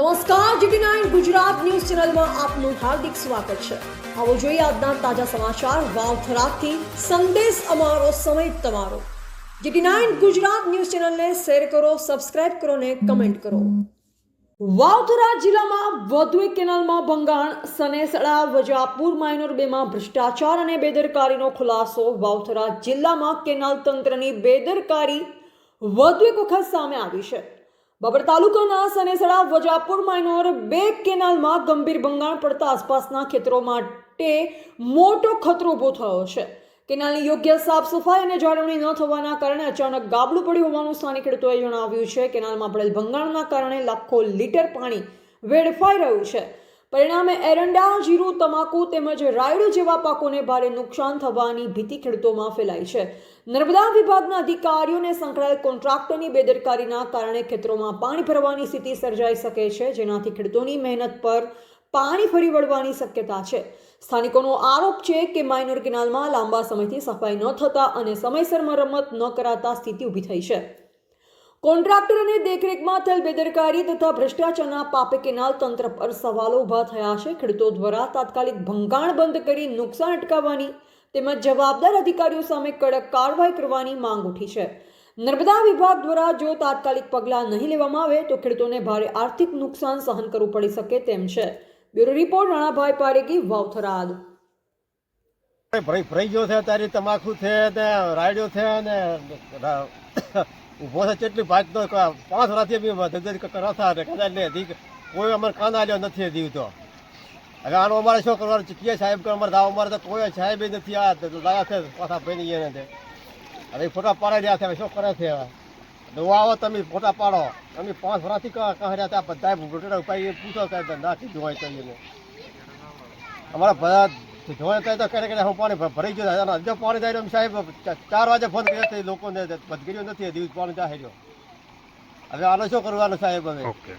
નમસ્કાર GT9 Gujarat news ચેનલમાં આપનું હાર્દિક સ્વાગત છે। આવો જોઈએ આજના તાજા સમાચાર વાવથરાથી સંદેશ અમારો સમય તમારો। GT9 ગુજરાત ન્યૂઝ ચેનલને શેર કરો, સબસ્ક્રાઇબ કરો ને કમેન્ટ કરો। વાવથરા જિલ્લામાં વધુ એક કેનાલમાં ભંગાણ, સનેસડા વજાપુર માઇનોર 2માં ભ્રષ્ટાચાર અને બેદરકારીનો ખુલાસો। વાવથરા જિલ્લામાં કેનાલ તંત્રની બેદરકારી વધુ એક વખત સામે આવી છે। બાબર તાલુકાના સનેસડા વજાપુર માઇનોર 2 કેનાલમાં ગંભીર ભંગાણ પડતા આસપાસના ખેતરો માટે મોટો ખતરો ઊભો થયો છે। કેનાલની યોગ્ય સાફ સફાઈ અને જાળવણી ન થવાના કારણે અચાનક ગાબડું પડ્યું હોવાનું સ્થાનિક ખેડૂતોએ જણાવ્યું છે। કેનાલમાં પડેલ ભંગાણના કારણે લાખો લીટર પાણી વેડફાઈ રહ્યું છે। પરિણામે એરંડા, જીરું, તમાકુ તેમજ રાયડો જેવા પાકોને ભારે નુકસાન થવાની ભીતિ ખેડૂતોમાં ફેલાઈ છે। નર્મદા વિભાગના અધિકારીઓને સંકળાયેલ કોન્ટ્રાક્ટરની બેદરકારીના કારણે ખેતરોમાં પાણી ભરવાની સ્થિતિ સર્જાઈ શકે છે, જેનાથી ખેડૂતોની મહેનત પર પાણી ફરી વળવાની શક્યતા છે। સ્થાનિકોનો આરોપ છે કે માઇનોર કેનાલમાં લાંબા સમયથી સફાઈ ન થતા અને સમયસર મરમ્મત ન કરાતા સ્થિતિ ઊભી થઈ છે। કોન્ટ્રાક્ટર અને દેખરેખમાં થયેલ બેદરકારી તથા ભ્રષ્ટાચારના પાપે કેનાલ તંત્ર પર સવાલો ઊભા થયા છે। ખેડૂતો દ્વારા તાત્કાલિક ભંગાણ બંધ કરી નુકસાન અટકાવવાની તેમજ જવાબદાર અધિકારીઓ સામે કડક કાર્યવાહી કરવાની માંગ ઉઠી છે। નર્મદા વિભાગ દ્વારા જો તાત્કાલિક પગલાં નહીં લેવામાં આવે તો ખેડૂતોને ભારે આર્થિક નુકસાન સહન કરવું પડી શકે તેમ છે। Bureau report Ranabhai પારેખી, Vavtharad. ભરાઈ ગયો છે તારી તમાકુ છે ને રાયડો છે ને ઉભો છે કેટલી ભાગ તો 5 વર્ષથી કરતા કદાચ કોઈ અમારે કાન આવ્યો નથી દીધો। હવે આનો અમારે શું કરવાનું? ચીકીએ સાહેબ કે અમારે દાવ અમારે તો કોઈ સાહેબ નથી આ લાયા છે પાછા ભાઈ એને હવે ફોટા પાડી રહ્યા છે। હવે શું કરે છે? હવે આવો તમે ફોટા પાડો। અમે 5 વર્ષથી કહ્યા હતા બધા ફોટા ઉપાડી પૂછો સાહેબ નાખી જોવાય તો એને અમારા બધા જોવા તો કરે હું પાણી ભરાઈ ગયો હજુ પાણી જાય સાહેબ 4 વાગે ફોન કર્યો લોકોને બદગીર્યો નથી દિવસ પાણી જાય રહ્યો। હવે આનો શું કરવાનું સાહેબ? હવે